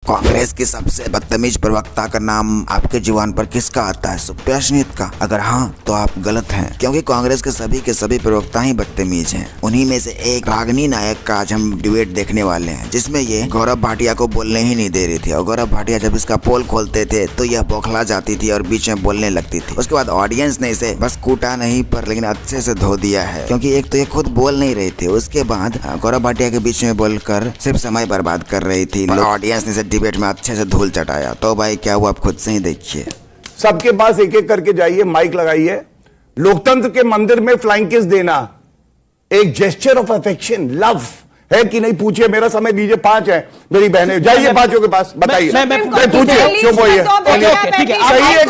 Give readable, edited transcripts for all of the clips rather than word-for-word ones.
कांग्रेस की सबसे बदतमीज प्रवक्ता का नाम आपके जुबान पर किसका आता है? सुप्रिया सुनीत का? अगर हाँ तो आप गलत हैं, क्योंकि कांग्रेस के सभी प्रवक्ता ही बदतमीज हैं। उन्हीं में से एक रागिनी नायक का आज हम डिबेट देखने वाले हैं, जिसमें ये गौरव भाटिया को बोलने ही नहीं दे रही थी, और गौरव भाटिया जब इसका पोल खोलते थे तो यह बौखला जाती थी और बीच में बोलने लगती थी। उसके बाद ऑडियंस ने इसे बस कूटा नहीं पर लेकिन अच्छे से धो दिया है, क्योंकि एक तो ये खुद बोल नहीं रही थी, उसके बाद गौरव भाटिया के बीच में बोलकर सिर्फ समय बर्बाद कर रही थी। ऑडियंस ने इसे डिबेट में अच्छे से धूल चटाया। तो भाई क्या हुआ, आप खुद से ही देखिए। सबके पास एक एक करके जाइए, माइक लगाइए। लोकतंत्र के मंदिर में फ्लाइंग किस देना एक जेस्चर ऑफ अफेक्शन, लव है कि नहीं? पूछिए। मेरा समय दीजिए, 5 है मेरी बहनें, जाइए पांचों के पास बताइए। पूछिए क्यों बोलिए, ठीक है सही है,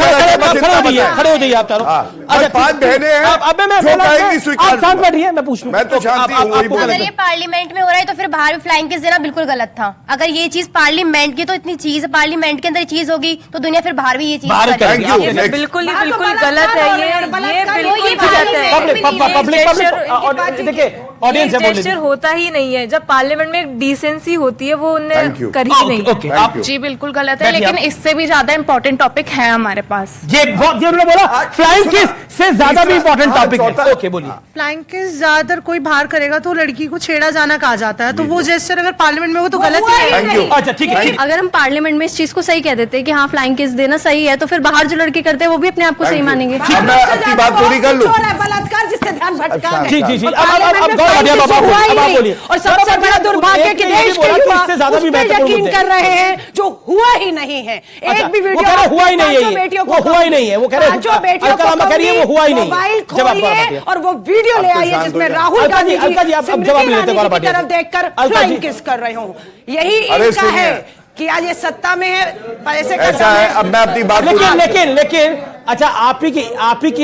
खड़े हो जाइए आप चारों। अच्छा 5 बहनें हैं, अब मैं जो कहेंगी स्वीकार। आप शांत बैठिए, मैं पूछ लूं। मैं तो शांति हूं। अगर ये पार्लियामेंट में हो रहा है तो फिर बाहर भी फ्लाइंग किस देना बिल्कुल गलत था। अगर ये चीज पार्लियामेंट की, तो इतनी चीज पार्लियामेंट के अंदर चीज होगी तो दुनिया फिर बाहर भी ये चीज करेगी। बिल्कुल गलत है ये बिल्कुल गलत है। देखिए ऑडियंस है, जेस्चर होता ही नहीं है। जब पार्लियामेंट में डिसेंसी होती है वो उन्हें करी ही नहीं। आप जी बिल्कुल गलत है, लेकिन इससे भी ज्यादा इम्पोर्टेंट टॉपिक है हमारे पास। ये उन्होंने बोला फ्लाइंग किस से ज्यादा भी इम्पोर्टेंट टॉपिक है। ओके बोलिए। फ्लाइंग किस ज्यादातर कोई बाहर करेगा तो लड़की को छेड़ा जाना कहा जाता है, तो वो जेस्चर अगर पार्लियामेंट में हो तो गलत है। अच्छा ठीक है। अगर हम पार्लियामेंट में इस चीज को सही कह देते हैं कि हाँ फ्लाइंग किस देना सही है, तो फिर बाहर जो लड़के करते हैं वो भी अपने आप को सही मानेंगे। मैं अपनी बात पूरी कर लूं। बलात्कार जिससे ध्यान भटका है। जी अब गौरव भाटिया बाबा बोलिए। और सबसे बड़ा दुर्भाग्य कि देश के युवा उस पे यकीन कर रहे हैं जो हुआ ही नहीं है। एक भी वीडियो हुआ ही नहीं है, वो हुआ ही नहीं है। वो कह रहे हैं जो बेटियों को वो हुआ ही नहीं। मोबाइल खोलिए और वो वीडियो ले आइए जिसमें राहुल गांधी जी आप जवाब नहीं देते गौरव भाटिया तरफ देखकर फ्लाइंग किस कर रहे हो। यही इनका है कि आज ये सत्ता में है, पैसे ऐसा है। अब मैं अपनी बात लेकिन अच्छा आप ही की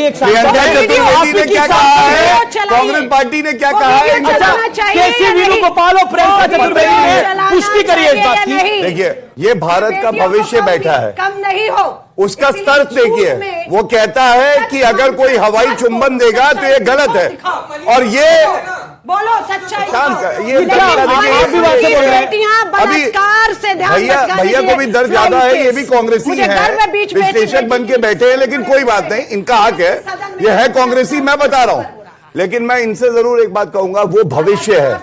एक चतुर्वेदी ने क्या कहा है, कांग्रेस पार्टी ने क्या कहा है? केसी वेणुगोपाल और प्रियंका चतुर्वेदी ने पुष्टि करी है इस बात की। देखिए ये भारत का भविष्य बैठा है, कम नहीं हो उसका स्तर देखिए। वो कहता है कि अगर कोई हवाई चुंबन देगा तो ये गलत है, और ये बोलो सच्चाई। ये बलात्कार से भैया को भी दर्द ज्यादा है, ये भी कांग्रेसी है, विश्लेषक बन के बैठे हैं, लेकिन कोई बात नहीं, इनका हक है, ये है कांग्रेसी, मैं बता रहा हूं। लेकिन मैं इनसे जरूर एक बात कहूंगा, वो भविष्य है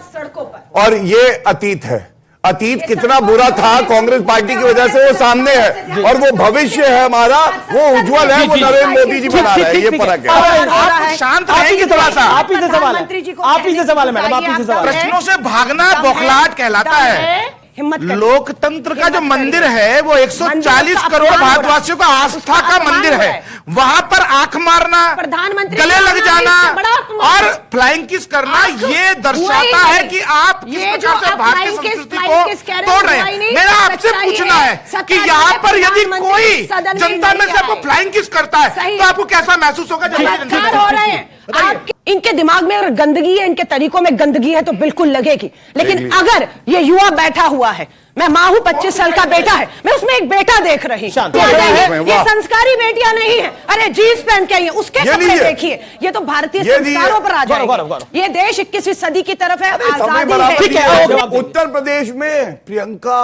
और ये अतीत है। अतीत कितना बुरा था कांग्रेस पार्टी की वजह से वो सामने है, और वो भविष्य है हमारा, वो उज्जवल है, वो नरेंद्र मोदी जी बना रहे हैं। ये फर्क है। आप शांत रहेंगे थोड़ा सा। आप ही से सवाल है मैडम, आप ही से सवाल है। प्रश्नों से भागना बौखलाहट कहलाता है। लोकतंत्र का जो मंदिर है वो 140 करोड़ भारतवासियों का आस्था का मंदिर है, वहां पर आंख मारना, गले लग जाना और फ्लाइंग किस करना, ये दर्शाता है कि आप किस प्रकार से भारतीय संस्कृति को तोड़ रहे हैं। मेरा आपसे पूछना है कि यहाँ पर यदि कोई जनता में से आपको फ्लाइंग किस करता है तो आपको कैसा महसूस होगा? इनके दिमाग में अगर गंदगी है, इनके तरीकों में गंदगी है तो बिल्कुल लगेगी। लेकिन अगर ये युवा बैठा हुआ है, मैं माँ हूं, 25 साल का बेटा है, मैं उसमें एक बेटा देख रही हूँ। ये संस्कारी बेटियां नहीं है। अरे जीन्स पहन के आई है, उसके कपड़े देखिए, ये तो भारतीय संस्कारों पर आ जाएंगे। ये देश 21वीं सदी की तरफ है, आजादी है। उत्तर प्रदेश में प्रियंका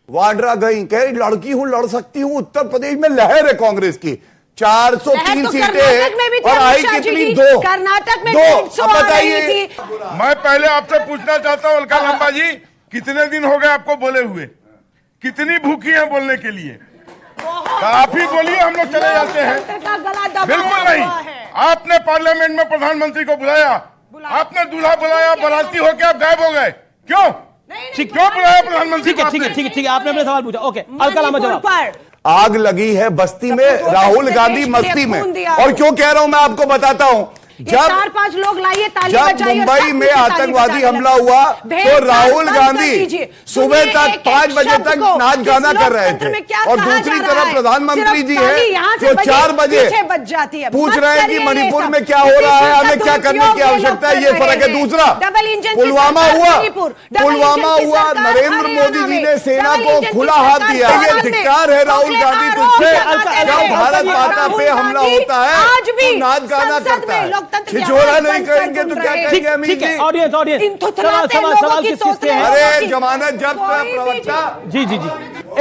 वाड्रा गई, कह रही लड़की हूं, लड़ सकती हूं। उत्तर प्रदेश में लहर है कांग्रेस की, 403 सीटें और आई कितनी? 2। कर्नाटक में 2। बताइए। मैं पहले आपसे पूछना चाहता हूँ अलका लांबा जी, कितने दिन हो गए आपको बोले हुए? कितनी भूखी हैं बोलने के लिए? आप ही बोलिए, हम लोग चले जाते हैं। बिल्कुल नहीं। आपने पार्लियामेंट में प्रधानमंत्री को बुलाया, आपने दूल्हा बुलाया, बाराती होकर आप गायब हो गए, क्यों? क्यों बुलाया प्रधानमंत्री? ठीक है, आपने अपने सवाल पूछा। ओके, अलका लांबा जवाब। आग लगी है बस्ती में, राहुल गांधी मस्ती में। और क्यों कह रहा हूं मैं आपको बताता हूं। जब 4-5 लोग लाइए, जब मुंबई में आतंकवादी हमला हुआ तो राहुल गांधी सुबह तक 5 बजे तक नाच गाना कर रहे थे, और दूसरी तरफ प्रधानमंत्री जी हैं जो 4 बजे पूछ रहे हैं कि मणिपुर में क्या हो रहा है, हमें क्या करने की आवश्यकता है। ये फर्क है। दूसरा पुलवामा हुआ, नरेंद्र मोदी जी ने सेना को खुला हाथ दिया। ये धिक्कार है राहुल गांधी तुझसे। जब भारत माता पे हमला होता है तो नाच गाना करता है। लोकतंत्र छिछोरा नहीं करेंगे तो क्या कहेंगे अमीर ठीक है, जी? ऑडियंस ऑडियंस इन थुथुनाते लोगों की सोच किसके हैं? अरे जमानत जब्त प्रवक्ता। जी जी जी,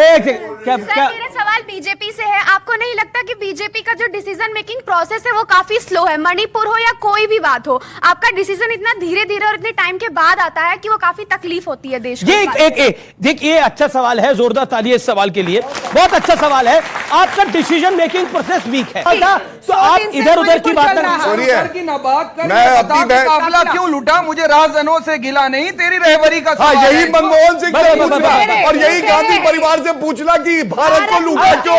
एक सेकंड, क्या सर, क्या मेरा सवाल बीजेपी से है। आपको नहीं लगता कि बीजेपी का जो डिसीजन मेकिंग प्रोसेस है वो काफी स्लो है? मणिपुर हो या कोई भी बात हो, आपका डिसीजन इतना धीरे धीरे और इतने टाइम के बाद आता है कि वो काफी तकलीफ होती है देश को। ये एक देखिए, अच्छा सवाल है, जोरदार ताली इस सवाल के लिए, बहुत अच्छा सवाल है। आपका डिसीजन मेकिंग प्रोसेस वीक है तो आप इधर उधर की बात सुनिए, मैं अपनी काफिला क्यों लूटा? मुझे राजजनों से गिला नहीं, तेरी रहबरी का हाँ, सवाल यही है। मनमोहन सिंह से पूछना और यही गांधी परिवार से पूछना कि भारत को लूटा क्यों?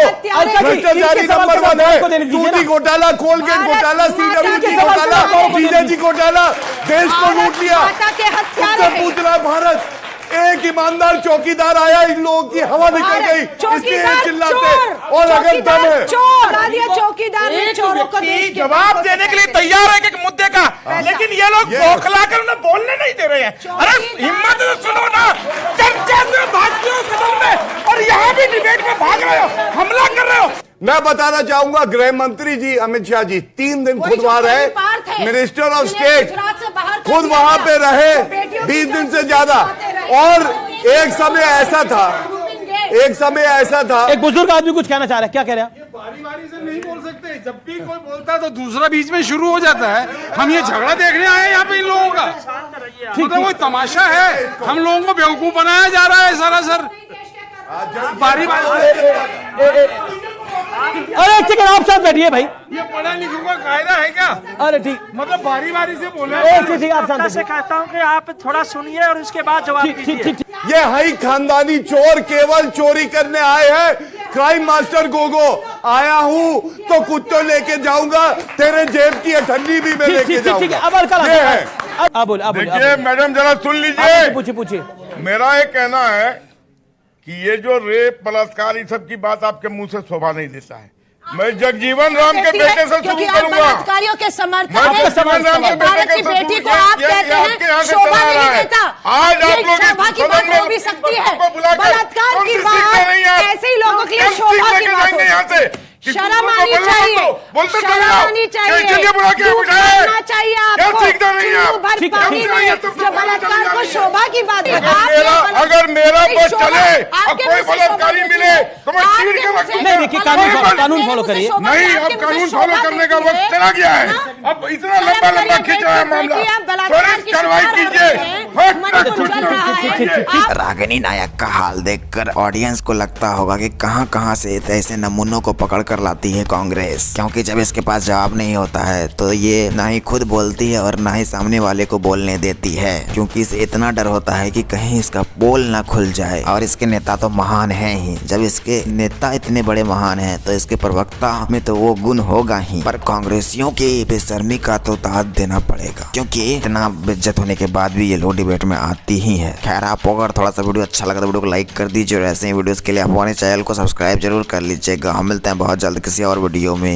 भ्रष्टाचारी नंबर 1 है। दूधी घोटाला, कोलगेट घोटाला, CWG घोटाला, CJG घोटाला, देश को लूट लिया। उससे पूछना भारत, एक ईमानदार चौकीदार आया, इन लोगों की हवा निकल गई, इसलिए चिल्लाते। और अगर दम है चौकीदार ने चोरों को देश के जवाब देने के लिए तैयार है एक मुद्दे का, लेकिन ये लोग बौखला कर उन्हें बोलने नहीं दे रहे हैं। अरे हिम्मत से सुनो ना, चर्चा से भागते हो सदन में और यहाँ भी डिबेट में भाग रहे हो, हमला कर रहे हो। मैं बताना चाहूंगा, गृह मंत्री जी अमित शाह जी 3 दिन खुद वहां रहे, मिनिस्टर ऑफ स्टेट खुद वहां पे रहे 20 दिन से ज्यादा। और एक समय ऐसा था एक बुजुर्ग आदमी कुछ कहना चाह रहा है, क्या कह रहे हैं? बारी बारी से नहीं बोल सकते, जब भी कोई बोलता है तो दूसरा बीच में शुरू हो जाता है। हम ये झगड़ा देखने आए हैं यहाँ पे इन लोगों का, मतलब कोई तमाशा है, हम लोगों को बेवकूफ बनाया जा रहा है सरासर। बारी बारी अरे ठीक है, आप साथ बैठिए भाई, ये पढ़ा लिखों का कायदा है क्या? अरे ठीक, मतलब बारी बारी से बोले। ठीक, आप साथ से कहता हूँ कि आप थोड़ा सुनिए और उसके बाद जवाब दीजिए। ये हाई खानदानी चोर केवल चोरी करने आए हैं। क्राइम मास्टर गोगो, आया हूँ तो कुत्ते लेके जाऊंगा, तेरे जेब की अठन्नी भी मैं लेके जाऊंगा। ये है। देखिए मैडम, जरा सुन लीजिए, पूछिए। मेरा ये कहना है कि ये जो रेप बलात्कार इस सब की बात आपके मुंह से शोभा नहीं देता है। मैं जगजीवन राम के बेटे से शुरू करूंगा। बलात्कारियों के समर्थन मैं जगजीवन राम के बेटे की बेटी को आप कहते हैं शोभा नहीं देता। आज आप लोग की बात हो भी सकती है, बलात्कार की बात ऐसे ही लोगों के लिए शोभा की बात यहाँ से शर्म आनी चाहिए, शर्म आनी चाहिए, बोलना चाहिए आपको। जो बलात्कार को शोभा की बात है, अगर मेरा बस चले और कोई बलात्कारी मिले तो मैं चीर के रखूंगा। नहीं, देखिए कानून फॉलो करिए। नहीं, अब कानून फॉलो करने का वक्त चला गया है। अब इतना लंबा खींच रहा है मामला, त्वरित कार्रवाई कीजिए। रागिनी नायक का हाल देखकर ऑडियंस को लगता होगा कि कहां से ऐसे नमूनों को पकड़कर लाती है कांग्रेस, क्योंकि जब इसके पास जवाब नहीं होता है तो ये ना ही खुद बोलती है और ना ही सामने वाले को बोलने देती है, क्योंकि इसे इतना डर होता है कि कहीं इसका पोल ना खुल जाए। और इसके नेता तो महान हैं ही, जब इसके नेता इतने बड़े महान हैं तो इसके प्रवक्ता में तो वो गुण होगा ही, पर कांग्रेसियों की बेशर्मी का तो दाद देना पड़ेगा, क्योंकि इतना बेइज्जत होने के बाद भी ये लोग डिबेट में आती ही है। खैर, आपको अगर थोड़ा सा वीडियो अच्छा लगा तो वीडियो को लाइक कर दीजिए और ऐसे ही वीडियोस के लिए आप हमारे चैनल को सब्सक्राइब जरूर कर लीजिएगा। हम मिलते हैं बहुत जल्द किसी और वीडियो में।